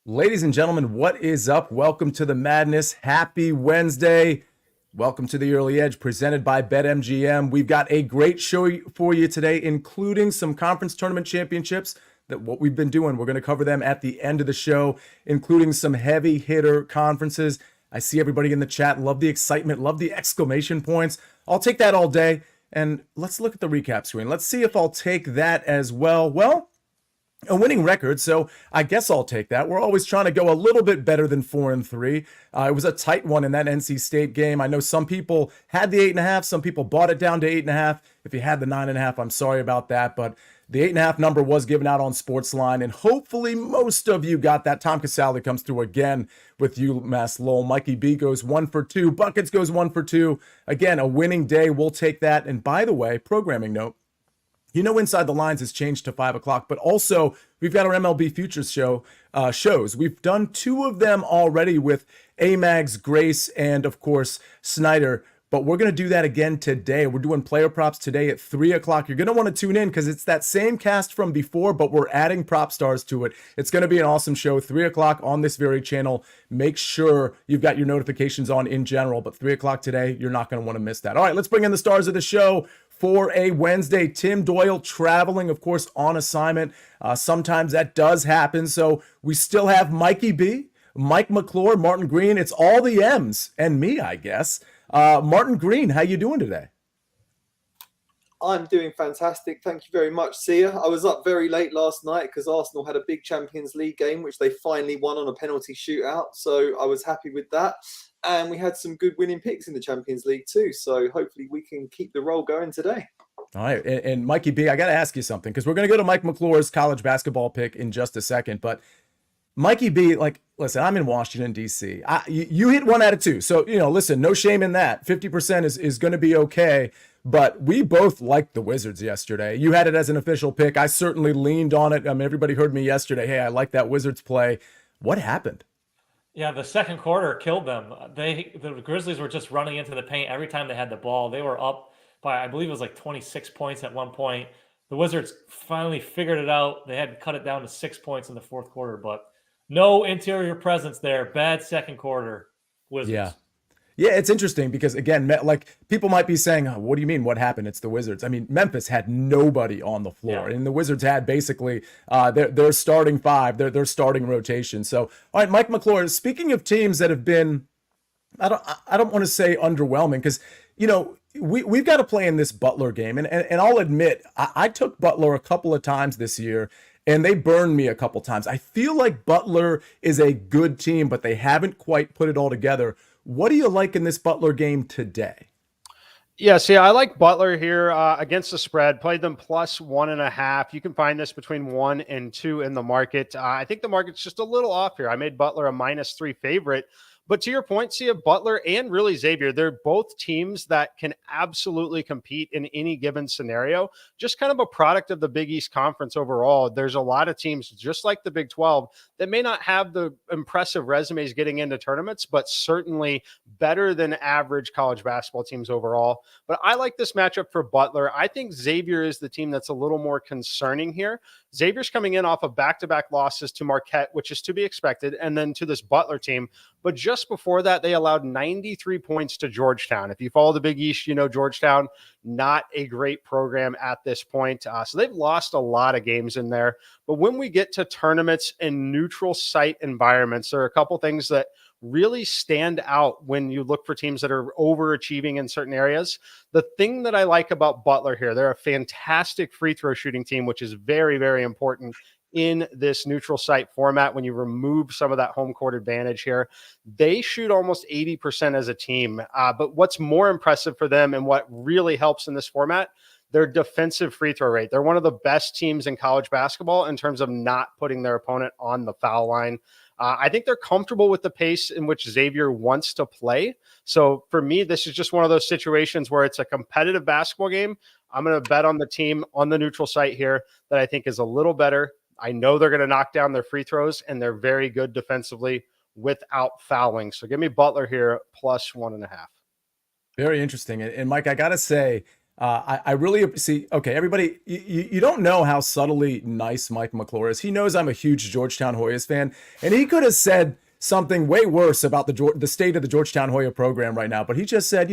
Ladies and gentlemen, what is up? Welcome to the madness. Happy Wednesday. Welcome to the Early Edge presented by BetMGM. We've got a great show for you today, including some conference tournament championships. That what we've been doing, we're going to cover them at the end of the show, including some heavy hitter conferences. I see everybody in the chat. Love the excitement. Love the exclamation points. I'll take that all day. And let's look at the recap screen. Let's see if I'll take that as well. Well, a winning record, so I guess I'll take that. We're always trying to go a little bit better than 4-3. It was a tight one in that NC State game. I know some people had the 8.5, some people bought it down to 8.5. If you had the 9.5, I'm sorry about that, but the 8.5 number was given out on SportsLine, and hopefully most of you got that. Tom Casale comes through again with UMass Lowell. Mikey B goes 1 for 2. Buckets goes 1 for 2. Again, a winning day. We'll take that. And by the way, programming note. You know, Inside the Lines has changed to 5 o'clock, but also we've got our MLB Futures shows. We've done 2 of them already with Amags, Grace, and of course Snyder. But we're going to do that again today. We're doing player props today at 3 o'clock. You're going to want to tune in because it's that same cast from before, but we're adding prop stars to it. It's going to be an awesome show. 3 o'clock on this very channel. Make sure you've got your notifications on in general, but 3 o'clock today, you're not going to want to miss that. All right, let's bring in the stars of the show. For a Wednesday, Tim Doyle traveling, of course, on assignment. Sometimes that does happen. So we still have Mikey B, Mike McClure, Martin Green. It's all the M's and me, I guess. Martin Green, how you doing today? I'm doing fantastic. Thank you very much, Sia. I was up very late last night because Arsenal had a big Champions League game, which they finally won on a penalty shootout. So I was happy with that. And we had some good winning picks in the Champions League too. So hopefully we can keep the roll going today. All right. And Mikey B, I got to ask you something because we're going to go to Mike McClure's college basketball pick in just a second. But Mikey B, like, listen, I'm in Washington, D.C. You hit 1 out of 2. So, listen, no shame in that. 50% is going to be okay. But we both liked the Wizards yesterday. You had it as an official pick. I certainly leaned on it. I mean, everybody heard me yesterday. Hey, I like that Wizards play. What happened? Yeah, the second quarter killed them. The Grizzlies were just running into the paint every time they had the ball. They were up by, I believe it was like 26 points at one point. The Wizards finally figured it out. They had to cut it down to 6 points in the fourth quarter, but no interior presence there. Bad second quarter, Wizards. Yeah. Yeah, it's interesting because, again, like people might be saying, oh, what do you mean? What happened? It's the Wizards. I mean, Memphis had nobody on the floor, and the Wizards had basically their starting 5, their starting rotation. So, all right, Mike McClure, speaking of teams that have been, I don't want to say underwhelming because, we've got to play in this Butler game. And I'll admit, I took Butler a couple of times this year, and they burned me a couple times. I feel like Butler is a good team, but they haven't quite put it all together. What do you like in this Butler game today? Yeah, see, I like Butler here against the spread. Played them plus 1.5. You can find this between 1 and 2 in the market. I think the market's just a little off here. I made Butler a -3 favorite. But to your point, Sia, Butler and really Xavier, they're both teams that can absolutely compete in any given scenario. Just kind of a product of the Big East Conference overall. There's a lot of teams, just like the Big 12, that may not have the impressive resumes getting into tournaments, but certainly better than average college basketball teams overall. But I like this matchup for Butler. I think Xavier is the team that's a little more concerning here. Xavier's coming in off of back-to-back losses to Marquette, which is to be expected, and then to this Butler team. But just before that, they allowed 93 points to Georgetown. If you follow the Big East, you know Georgetown, not a great program at this point. So they've lost a lot of games in there. But when we get to tournaments and neutral site environments, there are a couple things that really stand out when you look for teams that are overachieving in certain areas. The thing that I like about Butler here, they're a fantastic free throw shooting team, which is very, very important in this neutral site format when you remove some of that home court advantage here. They shoot almost 80% as a team. But what's more impressive for them and what really helps in this format, their defensive free throw rate. They're one of the best teams in college basketball in terms of not putting their opponent on the foul line. I think they're comfortable with the pace in which Xavier wants to play. So for me, this is just one of those situations where it's a competitive basketball game. I'm going to bet on the team on the neutral site here that I think is a little better. I know they're going to knock down their free throws, and they're very good defensively without fouling. So give me Butler here plus 1.5. Very interesting. And Mike, I got to say, I really see. Okay, everybody, you don't know how subtly nice Mike McClure is. He knows I'm a huge Georgetown Hoyas fan, and he could have said something way worse about the state of the Georgetown Hoya program right now. But he just said,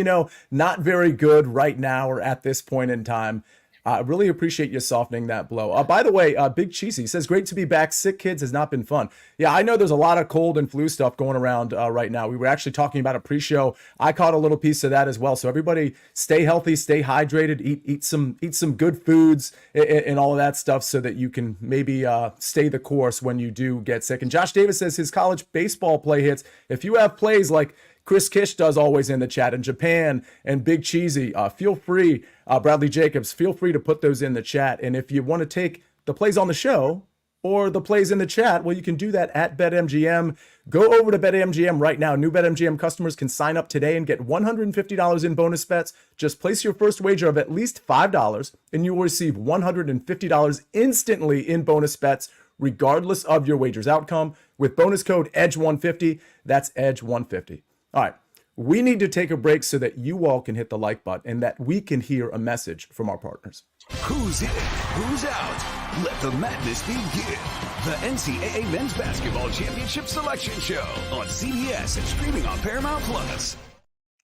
not very good right now or at this point in time. I really appreciate you softening that blow. By the way, Big Cheesy says, great to be back. Sick kids has not been fun. Yeah, I know there's a lot of cold and flu stuff going around right now. We were actually talking about a pre-show. I caught a little piece of that as well. So everybody stay healthy, stay hydrated, eat some good foods and all of that stuff so that you can maybe stay the course when you do get sick. And Josh Davis says his college baseball play hits. If you have plays like Chris Kish does always in the chat, in Japan, and Big Cheesy, feel free, Bradley Jacobs, feel free to put those in the chat. And if you want to take the plays on the show or the plays in the chat, well, you can do that at BetMGM. Go over to BetMGM right now. New BetMGM customers can sign up today and get $150 in bonus bets. Just place your first wager of at least $5, and you will receive $150 instantly in bonus bets, regardless of your wager's outcome, with bonus code EDGE150. That's EDGE150. All right, we need to take a break so that you all can hit the like button and that we can hear a message from our partners. Who's in? Who's out? Let the madness begin. The NCAA Men's Basketball Championship Selection Show on CBS and streaming on Paramount Plus.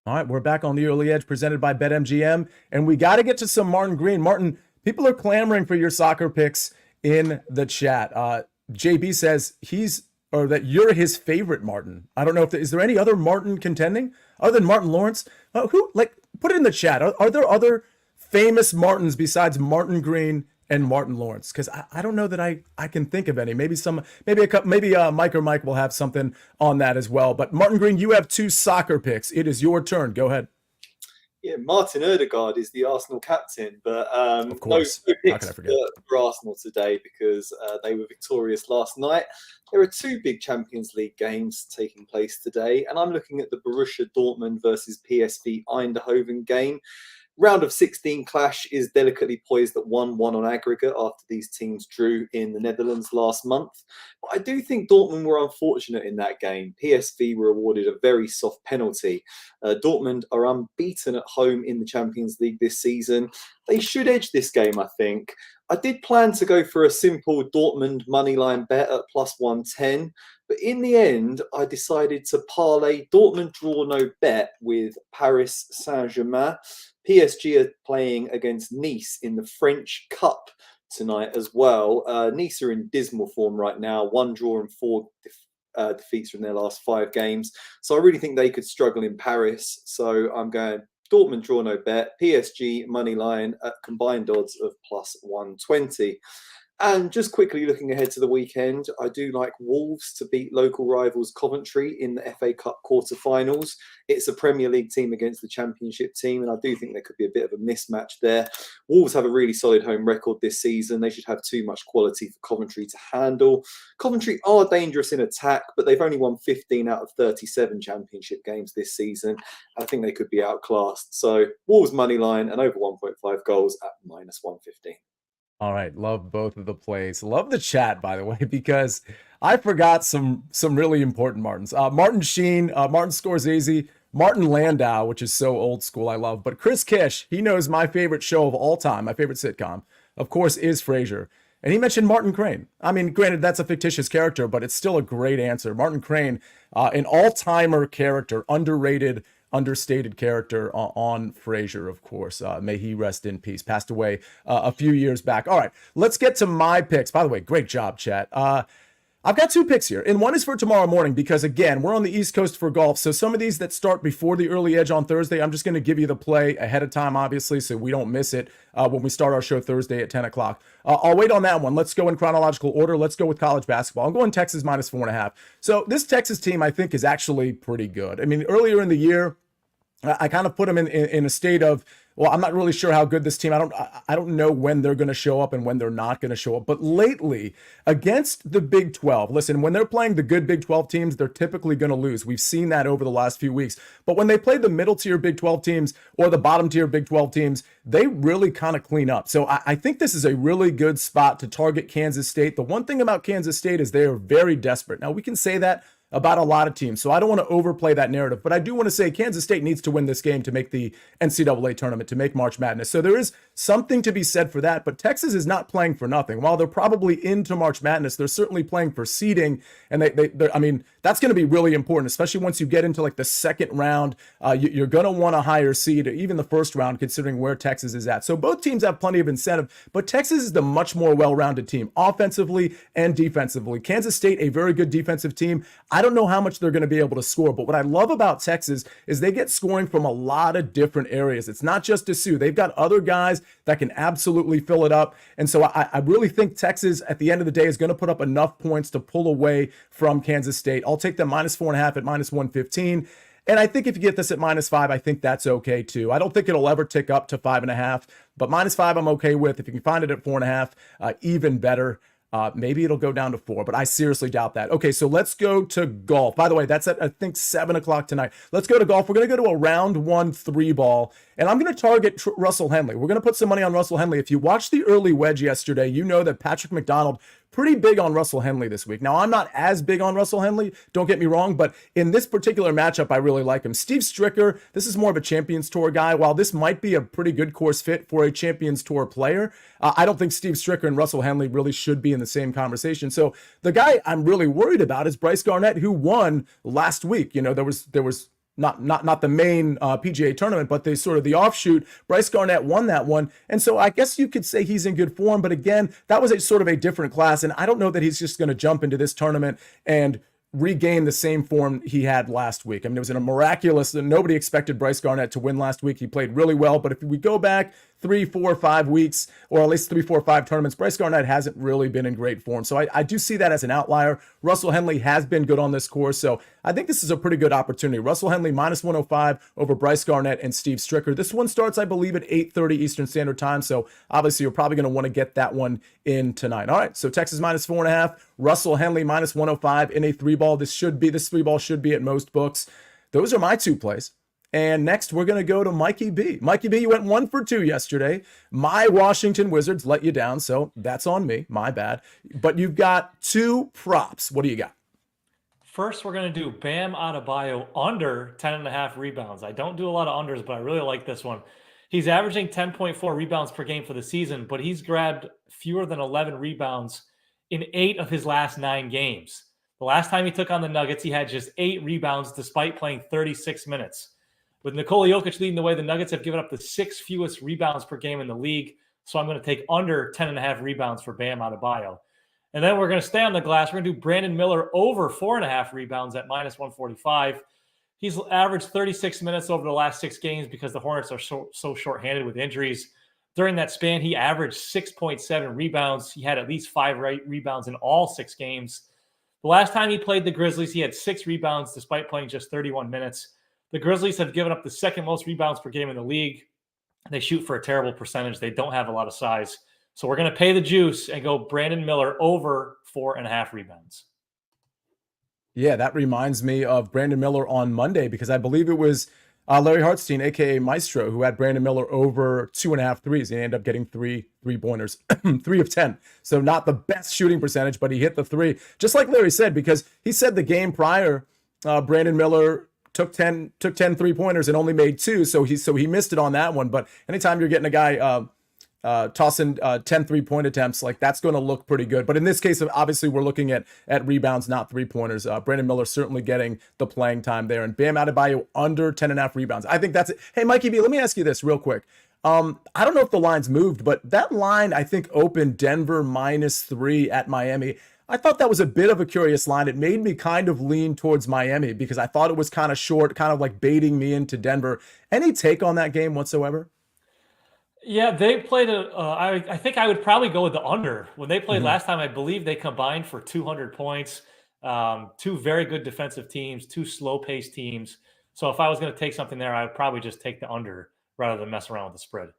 All right, we're back on the Early Edge presented by BetMGM, and we got to get to some Martin Green. Martin, people are clamoring for your soccer picks in the chat. JB says that you're his favorite Martin. I don't know is there any other Martin contending other than Martin Lawrence? Put it in the chat. Are there other famous Martins besides Martin Green and Martin Lawrence? Because I don't know that I can think of any. Maybe Mike or Mike will have something on that as well. But Martin Green, you have 2 soccer picks. It is your turn. Go ahead. Yeah, Martin Ødegaard is the Arsenal captain, but of course. no picks for Arsenal today because they were victorious last night. There are 2 big Champions League games taking place today, and I'm looking at the Borussia Dortmund versus PSV Eindhoven game. Round of 16 clash is delicately poised at 1-1 on aggregate after these teams drew in the Netherlands last month. But I do think Dortmund were unfortunate in that game. PSV were awarded a very soft penalty. Dortmund are unbeaten at home in the Champions League this season. They should edge this game, I think. I did plan to go for a simple Dortmund moneyline bet at plus 110. But in the end, I decided to parlay Dortmund draw no bet with Paris Saint-Germain. PSG are playing against Nice in the French Cup tonight as well. Nice are in dismal form right now, 1 draw and 4 defeats from their last 5 games. So I really think they could struggle in Paris. So I'm going Dortmund draw no bet, PSG money line at combined odds of plus 120. And just quickly looking ahead to the weekend, I do like Wolves to beat local rivals Coventry in the FA Cup quarter-finals. It's a Premier League team against the Championship team, and I do think there could be a bit of a mismatch there. Wolves have a really solid home record this season. They should have too much quality for Coventry to handle. Coventry are dangerous in attack, but they've only won 15 out of 37 Championship games this season. I think they could be outclassed. So Wolves money line and over 1.5 goals at minus 115. All right, love both of the plays. Love the chat, by the way, because I forgot some really important Martins. Martin Sheen, Martin Scorsese, Martin Landau, which is so old school, I love. But Chris Kish, he knows my favorite show of all time, my favorite sitcom, of course, is Frasier. And he mentioned Martin Crane. I mean, granted, that's a fictitious character, but it's still a great answer. Martin Crane, an all-timer character, underrated, understated character on Frasier, of course. May he rest in peace. Passed away a few years back. All right, let's get to my picks. By the way, great job, chat. I've got 2 picks here, and one is for tomorrow morning because, again, we're on the East Coast for golf, so some of these that start before the early edge on Thursday, I'm just going to give you the play ahead of time, obviously, so we don't miss it when we start our show Thursday at 10 o'clock. I'll wait on that one. Let's go in chronological order. Let's go with college basketball. I'm going Texas minus 4.5. So this Texas team, I think, is actually pretty good. I mean, earlier in the year, I kind of put them in a state of, well, I'm not really sure how good this team. I don't know when they're going to show up and when they're not going to show up. But lately, against the Big 12, listen, when they're playing the good Big 12 teams, they're typically going to lose. We've seen that over the last few weeks. But when they play the middle tier Big 12 teams or the bottom tier Big 12 teams, they really kind of clean up. So I think this is a really good spot to target Kansas State. The one thing about Kansas State is they are very desperate. Now, we can say that about a lot of teams. So I don't want to overplay that narrative, but I do want to say Kansas State needs to win this game to make the NCAA tournament, to make March Madness. So there is something to be said for that, but Texas is not playing for nothing. While they're probably into March Madness, they're certainly playing for seeding, and I mean, that's going to be really important, especially once you get into like the second round. You're going to want a higher seed, even the first round, considering where Texas is at. So both teams have plenty of incentive, but Texas is the much more well-rounded team, offensively and defensively. Kansas State, a very good defensive team. I don't know how much they're going to be able to score, but what I love about Texas is they get scoring from a lot of different areas. It's not just Dessou. They've got other guys that can absolutely fill it up. And so I really think Texas, at the end of the day, is going to put up enough points to pull away from Kansas State. I'll take them -4.5 at -115. And I think if you get this at -5, I think that's okay too. I don't think it'll ever tick up to 5.5, but -5 I'm okay with. If you can find it at 4.5, even better. Maybe it'll go down to 4, but I seriously doubt that. Okay, so let's go to golf. By the way, that's at, I think, 7 o'clock tonight. Let's go to golf. We're going to go to a round 1 3-ball, and I'm going to target Russell Henley. We're going to put some money on Russell Henley. If you watched the early wedge yesterday, you know that Patrick McDonald pretty big on Russell Henley this week. Now, I'm not as big on Russell Henley, don't get me wrong, but in this particular matchup, I really like him. Steve Stricker, this is more of a Champions Tour guy. While this might be a pretty good course fit for a Champions Tour player, I don't think Steve Stricker and Russell Henley really should be in the same conversation. So the guy I'm really worried about is Bryce Garnett, who won last week. You know, there was not the main PGA tournament, but the offshoot. Bryce Garnett won that one. And so I guess you could say he's in good form. But again, that was a sort of a different class. And I don't know that he's just going to jump into this tournament and regain the same form he had last week. I mean, it was in a miraculous, and nobody expected Bryce Garnett to win last week. He played really well. But if we go back 3, 4, 5 weeks, or at least 3, 4, 5 tournaments, Bryce Garnett hasn't really been in great form. So I do see that as an outlier. Russell Henley has been good on this course. So I think this is a pretty good opportunity. Russell Henley -105 over Bryce Garnett and Steve Stricker. This one starts, I believe, at 8:30 Eastern Standard Time. So obviously you're probably going to want to get that one in tonight. All right. So Texas -4.5, Russell Henley -105 in a 3-ball. This 3-ball should be at most books. Those are my 2 plays. And next, we're going to go to Mikey B. Mikey B, you went 1 for 2 yesterday. My Washington Wizards let you down, so that's on me. My bad. But you've got 2 props. What do you got? First, we're going to do Bam Adebayo under 10.5 rebounds. I don't do a lot of unders, but I really like this one. He's averaging 10.4 rebounds per game for the season, but he's grabbed fewer than 11 rebounds in 8 of his last 9 games. The last time he took on the Nuggets, he had just 8 rebounds despite playing 36 minutes. With Nikola Jokic leading the way, the Nuggets have given up the 6th fewest rebounds per game in the league. So I'm going to take under 10.5 rebounds for Bam Adebayo. And then we're going to stay on the glass. We're going to do Brandon Miller over 4.5 rebounds at -145. He's averaged 36 minutes over the last 6 games because the Hornets are so shorthanded with injuries. During that span, he averaged 6.7 rebounds. He had at least 5 rebounds in all 6 games. The last time he played the Grizzlies, he had 6 rebounds despite playing just 31 minutes. The Grizzlies have given up the 2nd most rebounds per game in the league. They shoot for a terrible percentage. They don't have a lot of size. So we're going to pay the juice and go Brandon Miller over 4.5 rebounds. Yeah, that reminds me of Brandon Miller on Monday, because I believe it was Larry Hartstein, a.k.a. Maestro, who had Brandon Miller over 2.5 threes. He ended up getting 3 3-pointers, 3 of 10. So not the best shooting percentage, but he hit the 3. Just like Larry said, because he said the game prior, Brandon Miller took 10 3-pointers and only made 2, so he missed it on that one. But anytime you're getting a guy tossing 10 3-point attempts, like, that's going to look pretty good. But in this case, obviously, we're looking at rebounds, not 3-pointers. Brandon Miller certainly getting the playing time there, and Bam Adebayo under 10.5 rebounds. I think that's it. Hey, Mikey B, let me ask you this real quick. I don't know if the line's moved, but that line, I think, opened Denver -3 at Miami. I thought that was a bit of a curious line. It made me kind of lean towards Miami because I thought it was kind of short, kind of like baiting me into Denver. Any take on that game whatsoever? Yeah, they played I think I would probably go with the under. When they played last time, I believe they combined for 200 points. 2 very good defensive teams, 2 slow-paced teams. So if I was going to take something there, I would probably just take the under rather than mess around with the spread.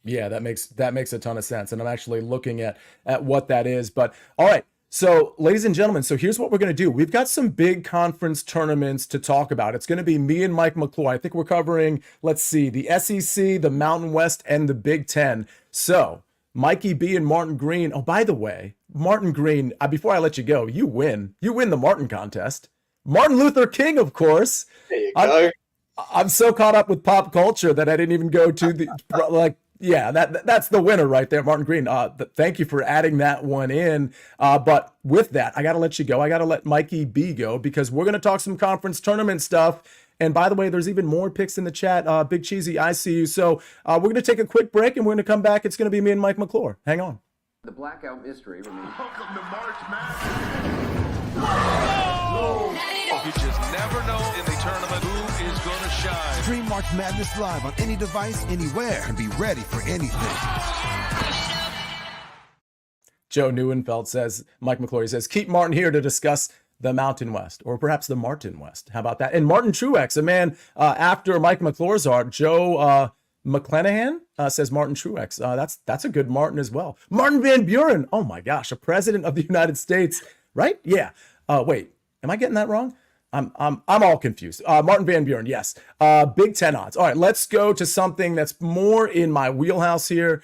Yeah, that makes a ton of sense. And I'm actually looking at what that is. But all right. So, ladies and gentlemen, so here's what we're going to do. We've got some big conference tournaments to talk about. It's going to be me and Mike McClure. I think we're covering, let's see, the SEC, the Mountain West, and the Big Ten. So, Mikey B and Martin Green. Oh, by the way, Martin Green, before I let you go, you win. You win the Martin contest. Martin Luther King, of course. There you go. I'm so caught up with pop culture that I didn't even go to the yeah, that's the winner right there, Martin Green. Thank you for adding that one in. But with that, I got to let you go. I got to let Mikey B go because we're going to talk some conference tournament stuff. And by the way, there's even more picks in the chat. Big Cheesy, I see you. So we're going to take a quick break and we're going to come back. It's going to be me and Mike McClure. Hang on. The blackout mystery remains. Welcome to March Madness. You just never know in the tournament who is going to shine. Stream March Madness live on any device, anywhere, and be ready for anything. Joe Neuenfeld says, Mike McClure says, keep Martin here to discuss the Mountain West, or perhaps the Martin West. How about that? And Martin Truex, a man after Mike McClure's art, Joe McClanahan says Martin Truex. That's a good Martin as well. Martin Van Buren. Oh my gosh, a president of the United States, right? Yeah. Wait, am I getting that wrong? I'm all confused. Martin Van Buren, yes. Big Ten odds. All right, let's go to something that's more in my wheelhouse here.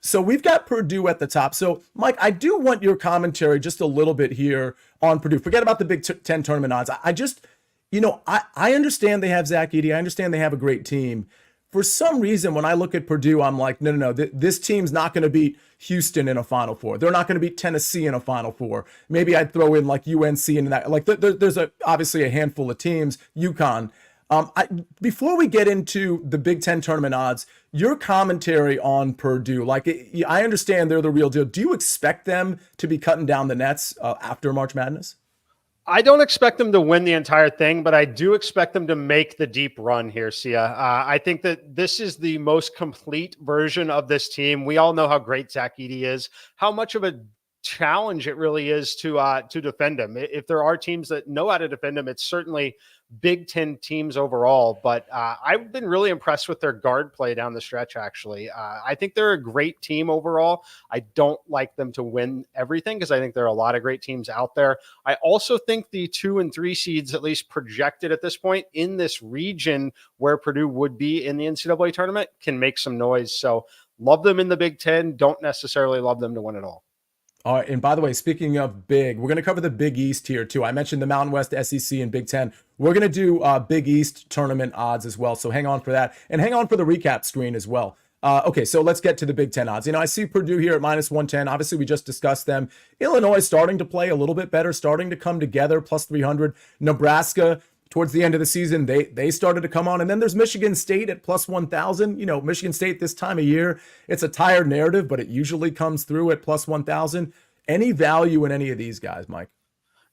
So we've got Purdue at the top. So Mike, I do want your commentary just a little bit here on Purdue. Forget about the Big Ten tournament odds. I just, I understand they have Zach Edey. I understand they have a great team. For some reason, when I look at Purdue, I'm like, no. This team's not going to beat Houston in a Final Four. They're not going to beat Tennessee in a Final Four. Maybe I'd throw in like UNC and that. Like there's obviously a handful of teams. UConn. Before we get into the Big Ten tournament odds, your commentary on Purdue, like I understand they're the real deal. Do you expect them to be cutting down the nets after March Madness? I don't expect them to win the entire thing, but I do expect them to make the deep run here, Sia. I think that this is the most complete version of this team. We all know how great Zach Edey is, how much of a challenge it really is to defend him. If there are teams that know how to defend him, it's certainly Big Ten teams overall. But I've been really impressed with their guard play down the stretch, actually. I think they're a great team overall. I don't like them to win everything because I think there are a lot of great teams out there. I also think the 2 and 3 seeds, at least projected at this point in this region where Purdue would be in the NCAA tournament, can make some noise. So love them in the Big Ten. Don't necessarily love them to win it all. All right, and by the way, speaking of big, we're going to cover the Big East here too. I mentioned the Mountain West, SEC, and Big Ten. We're going to do Big East tournament odds as well, so hang on for that. And hang on for the recap screen as well. Okay, so let's get to the Big Ten odds. I see Purdue here at -110. Obviously, we just discussed them. Illinois starting to play a little bit better, starting to come together, +300. Nebraska, towards the end of the season, they started to come on. And then there's Michigan State at +1,000. Michigan State this time of year, it's a tired narrative, but it usually comes through at +1,000. Any value in any of these guys, Mike?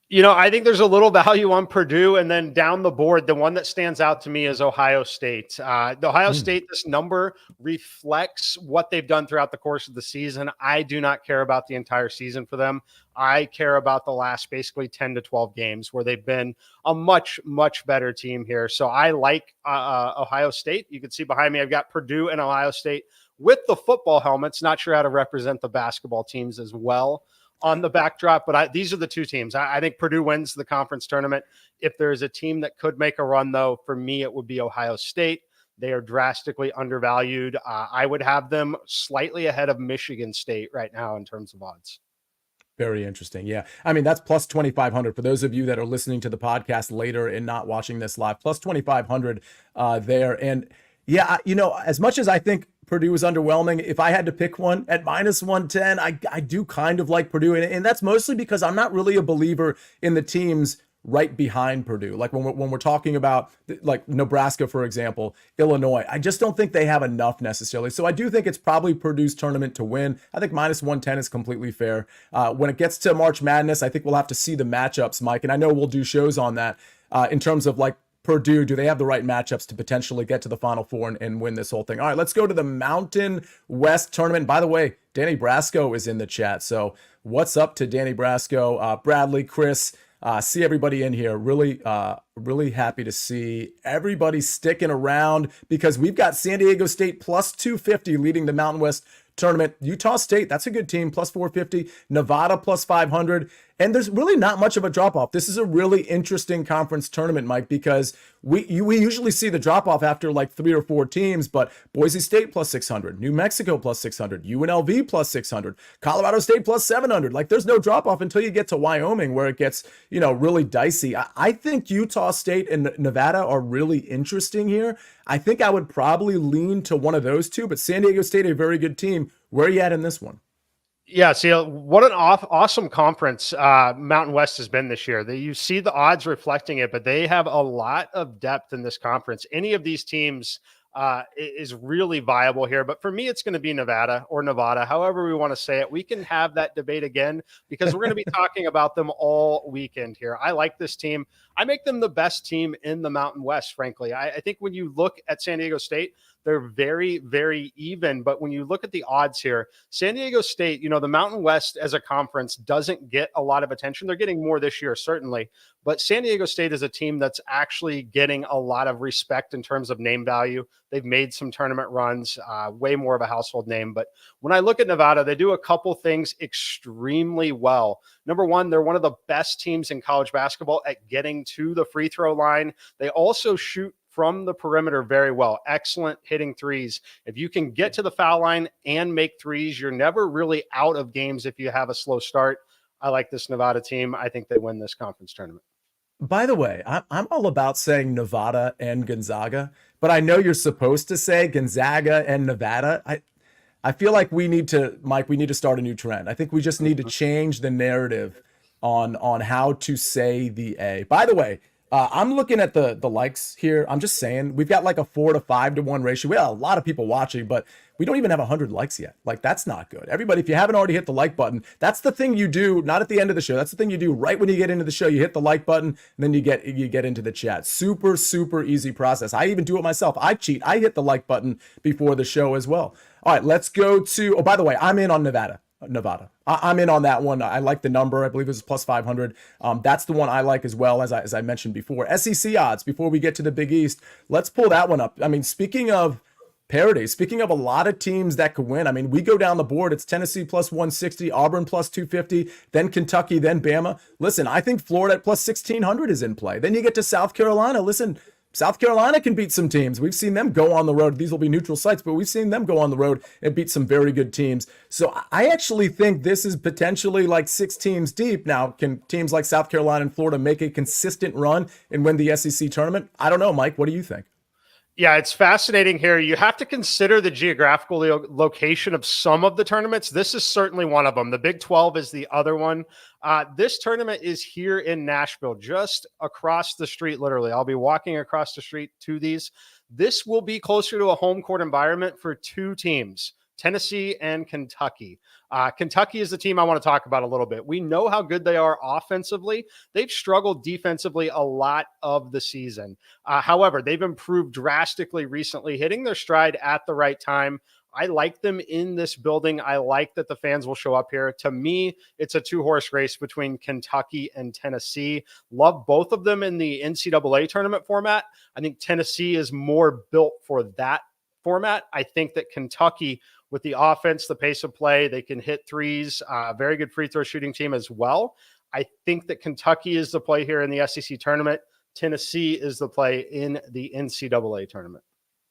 I think there's a little value on Purdue, and then down the board, the one that stands out to me is Ohio State. The Ohio State, this number reflects what they've done throughout the course of the season. I do not care about the entire season for them. I care about the last basically 10 to 12 games where they've been a much, much better team here. So I like Ohio State. You can see behind me, I've got Purdue and Ohio State with the football helmets. Not sure how to represent the basketball teams as well on the backdrop, but these are the two teams. I think Purdue wins the conference tournament. If there's a team that could make a run, though, for me, it would be Ohio State. They are drastically undervalued. I would have them slightly ahead of Michigan State right now in terms of odds. Very interesting. Yeah. That's +2,500 for those of you that are listening to the podcast later and not watching this live, +2,500 there. And yeah, as much as I think Purdue is underwhelming, if I had to pick one at -110, I do kind of like Purdue. And that's mostly because I'm not really a believer in the teams right behind Purdue. Like when we're talking about like Nebraska, for example, Illinois, I just don't think they have enough necessarily. So I do think it's probably Purdue's tournament to win. I think -110 is completely fair. When it gets to March Madness, I think we'll have to see the matchups, Mike. And I know we'll do shows on that in terms of like Purdue, do they have the right matchups to potentially get to the Final Four and win this whole thing? All right, let's go to the Mountain West tournament. By the way, Danny Brasco is in the chat. So what's up to Danny Brasco, Bradley, Chris, see everybody in here. Really happy to see everybody sticking around because we've got San Diego State +250 leading the Mountain West tournament. Utah State, that's a good team, +450. Nevada +500. And there's really not much of a drop off. This is a really interesting conference tournament, Mike, because we usually see the drop off after like 3 or 4 teams, but Boise State plus 600, New Mexico plus 600, UNLV plus 600, Colorado State plus 700. Like there's no drop off until you get to Wyoming, where it gets, really dicey. I think Utah State and Nevada are really interesting here. I think I would probably lean to one of those two, but San Diego State, a very good team. Where are you at in this one? Yeah, see, what an awesome conference Mountain West has been this year. You see the odds reflecting it, but they have a lot of depth in this conference. Any of these teams is really viable here. But for me, it's going to be Nevada or Nevada, however we want to say it. We can have that debate again because we're going to be talking about them all weekend here. I like this team. I make them the best team in the Mountain West, frankly. I think when you look at San Diego State, they're very, very even. But when you look at the odds here, San Diego State, the Mountain West as a conference doesn't get a lot of attention. They're getting more this year, certainly. But San Diego State is a team that's actually getting a lot of respect in terms of name value. They've made some tournament runs, way more of a household name. But when I look at Nevada, they do a couple things extremely well. Number one, they're one of the best teams in college basketball at getting to the free throw line. They also shoot from the perimeter very well. Excellent hitting threes. If you can get to the foul line and make threes, you're never really out of games if you have a slow start. I like this Nevada team. I think they win this conference tournament. By the way, I'm all about saying Nevada and Gonzaga, but I know you're supposed to say Gonzaga and Nevada. I feel like we need to start a new trend. I think we just need to change the narrative on how to say the A. By the way, I'm looking at the likes here. I'm just saying we've got like a 4 to 5 to 1 ratio. We have a lot of people watching, but we don't even have 100 likes yet. Like that's not good. Everybody, if you haven't already hit the like button, that's the thing you do, not at the end of the show. That's the thing you do right when you get into the show. You hit the like button, and then you get into the chat. Super, super easy process. I even do it myself. I cheat. I hit the like button before the show as well. All right, let's go to, by the way, I'm in on Nevada. I'm in on that one. I like the number. I believe it was plus 500. That's the one I like as well, as I mentioned before. SEC odds, before we get to the Big East, let's pull that one up. I mean, speaking of parity, speaking of a lot of teams that could win, I mean, we go down the board. It's Tennessee plus 160, Auburn plus 250, then Kentucky, then Bama. Listen, I think Florida at plus 1600 is in play. Then you get to South Carolina. Listen, South Carolina can beat some teams. We've seen them go on the road. These will be neutral sites, but we've seen them go on the road and beat some very good teams. So I actually think this is potentially like 6 teams deep. Now, can teams like South Carolina and Florida make a consistent run and win the SEC tournament? I don't know, Mike. What do you think? Yeah, it's fascinating here. You have to consider the geographical location of some of the tournaments. This is certainly one of them. The Big 12 is the other one. This tournament is here in Nashville, just across the street, literally. I'll be walking across the street to these. This will be closer to a home court environment for 2 teams, Tennessee and Kentucky. Kentucky is the team I want to talk about a little bit. We know how good they are offensively. They've struggled defensively a lot of the season. However, they've improved drastically recently, hitting their stride at the right time. I like them in this building. I like that the fans will show up here. To me, it's a 2-horse race between Kentucky and Tennessee. Love both of them in the NCAA tournament format. I think Tennessee is more built for that format. I think that Kentucky, with the offense, the pace of play, they can hit threes, very good free throw shooting team as well. I think that Kentucky is the play here in the SEC tournament. Tennessee is the play in the NCAA tournament.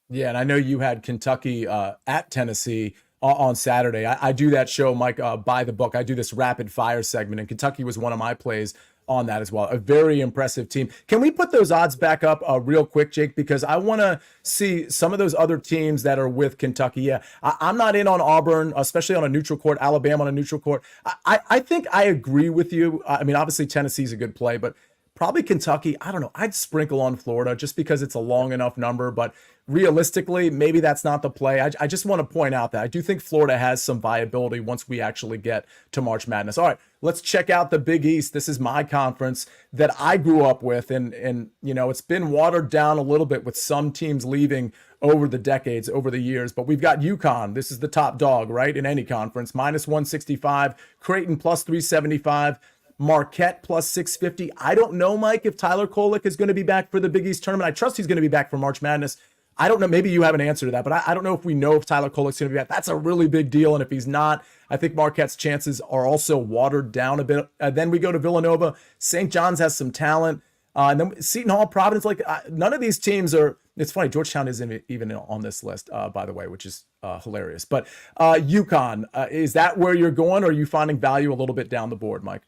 Yeah, and I know you had Kentucky at Tennessee on Saturday. I do that show, Mike, by the book. I do this rapid fire segment, and Kentucky was one of my plays on that as well. A very impressive team. Can we put those odds back up real quick, Jake? Because I want to see some of those other teams that are with Kentucky. Yeah, I'm not in on Auburn, especially on a neutral court, Alabama on a neutral court. I think I agree with you. I mean, obviously Tennessee's a good play, but probably Kentucky. I don't know. I'd sprinkle on Florida just because it's a long enough number, but realistically, maybe that's not the play. I just want to point out that I do think Florida has some viability once we actually get to March Madness. All right, let's check out the Big East. This is my conference that I grew up with, and it's been watered down a little bit with some teams leaving over the decades, over the years, but we've got UConn. This is the top dog, right, in any conference. Minus 165, Creighton plus 375, Marquette plus 650. I don't know, Mike, if Tyler Kolek is going to be back for the Big East tournament. I trust he's going to be back for March Madness. I don't know. Maybe you have an answer to that, but I don't know if we know if Tyler Kolek's going to be back. That's a really big deal. And if he's not, I think Marquette's chances are also watered down a bit. Then we go to Villanova. St. John's has some talent. And then Seton Hall, Providence, none of these teams are. It's funny, Georgetown isn't even on this list, by the way, which is hilarious. But UConn, is that where you're going, or are you finding value a little bit down the board, Mike?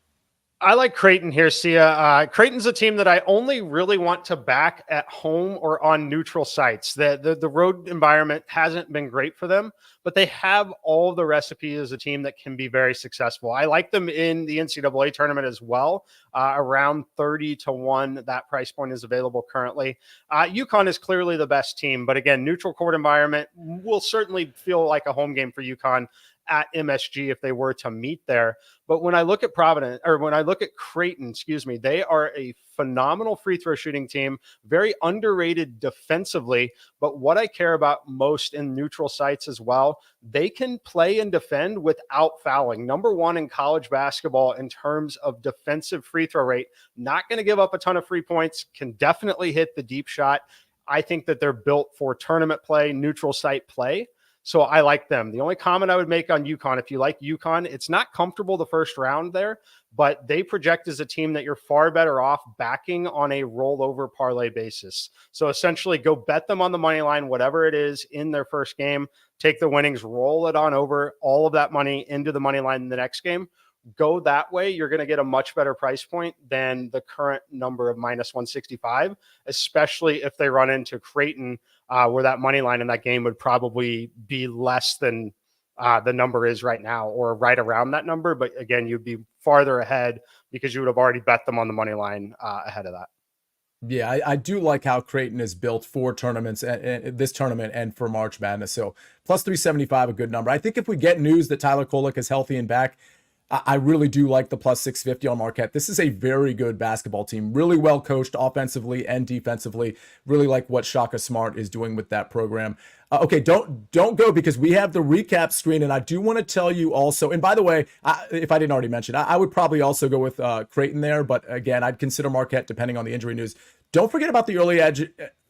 I like Creighton here, Sia. Creighton's a team that I only really want to back at home or on neutral sites. The road environment hasn't been great for them, but they have all the recipes as a team that can be very successful. I like them in the NCAA tournament as well. Around 30-1, that price point is available currently. UConn is clearly the best team, but again, neutral court environment will certainly feel like a home game for UConn at MSG if they were to meet there. But when I look at Creighton, they are a phenomenal free throw shooting team, very underrated defensively. But what I care about most in neutral sites as well, they can play and defend without fouling. Number one in college basketball in terms of defensive free throw rate, not going to give up a ton of free points, can definitely hit the deep shot. I think that they're built for tournament play, neutral site play. So I like them. The only comment I would make on UConn, if you like UConn, it's not comfortable the first round there, but they project as a team that you're far better off backing on a rollover parlay basis. So essentially go bet them on the money line, whatever it is in their first game, take the winnings, roll it on over, all of that money into the money line in the next game. Go that way, you're going to get a much better price point than the current number of -165, especially if they run into Creighton, where that money line in that game would probably be less than the number is right now, or right around that number. But again, you'd be farther ahead because you would have already bet them on the money line ahead of that. Yeah, I do like how Creighton is built for tournaments, and this tournament and for March Madness. So plus 375, a good number. I think if we get news that Tyler Kolek is healthy and back, I really do like the plus 650 on Marquette. This is a very good basketball team, really well coached offensively and defensively. Really like what Shaka Smart is doing with that program. Okay, don't go, because we have the recap screen, and I do want to tell you also, and by the way, if I didn't already mention, I would probably also go with Creighton there, but again, I'd consider Marquette depending on the injury news. Don't forget about the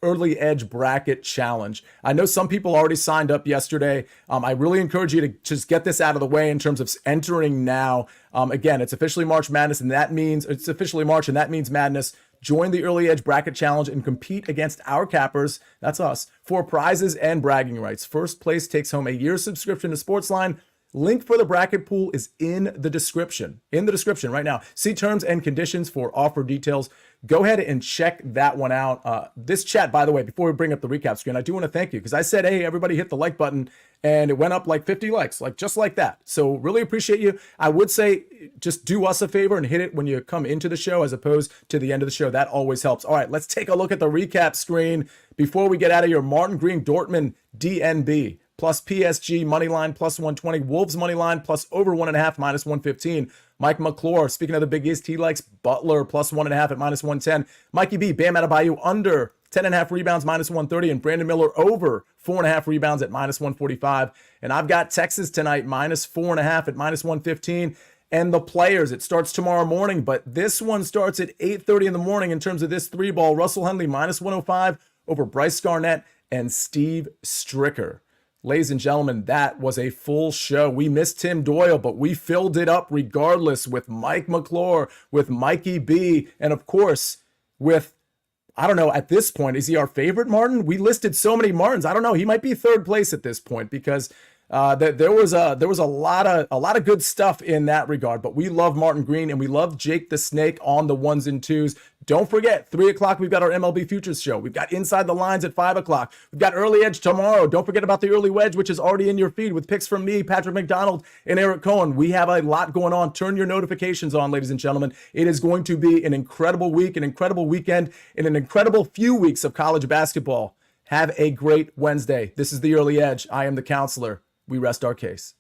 early edge bracket challenge. I know some people already signed up yesterday. I really encourage you to just get this out of the way in terms of entering now. Again, it's officially March Madness, and that means it's officially March, and that means madness. Join the early edge bracket challenge and compete against our cappers, that's us, for prizes and bragging rights. First place takes home a year's subscription to SportsLine. Link for the bracket pool is in the description. In the description right now. See terms and conditions for offer details. Go ahead and check that one out. This chat, by the way, before we bring up the recap screen, I do want to thank you, because I said, hey, everybody hit the like button, and it went up like 50 likes, just like that. So really appreciate you. I would say just do us a favor and hit it when you come into the show as opposed to the end of the show. That always helps. All right, let's take a look at the recap screen before we get out of here. Martin Green, Dortmund, DNB. Plus PSG moneyline plus 120, Wolves moneyline plus over 1.5 -115. Mike McClure, speaking of the Big East, he likes Butler plus 1.5 at -110. Mikey B, Bam Adebayo under 10.5 rebounds -130, and Brandon Miller over 4.5 rebounds at -145. And I've got Texas tonight -4.5 at -115. And the players, it starts tomorrow morning, but this one starts at 8:30 in the morning in terms of this 3-ball. Russell Henley -105 over Bryce Garnett and Steve Stricker. Ladies and gentlemen, that was a full show. We missed Tim Doyle, but we filled it up regardless with Mike McClure, with Mikey B, and of course with, I don't know, at this point, is he our favorite Martin? We listed so many Martins. I don't know. He might be third place at this point, because there was a lot of good stuff in that regard. But we love Martin Green, and we love Jake the Snake on the 1s and 2s. Don't forget, 3 o'clock, we've got our MLB Futures show. We've got Inside the Lines at 5 o'clock. We've got Early Edge tomorrow. Don't forget about the Early Wedge, which is already in your feed with picks from me, Patrick McDonald, and Eric Cohen. We have a lot going on. Turn your notifications on, ladies and gentlemen. It is going to be an incredible week, an incredible weekend, and an incredible few weeks of college basketball. Have a great Wednesday. This is the Early Edge. I am the counselor. We rest our case.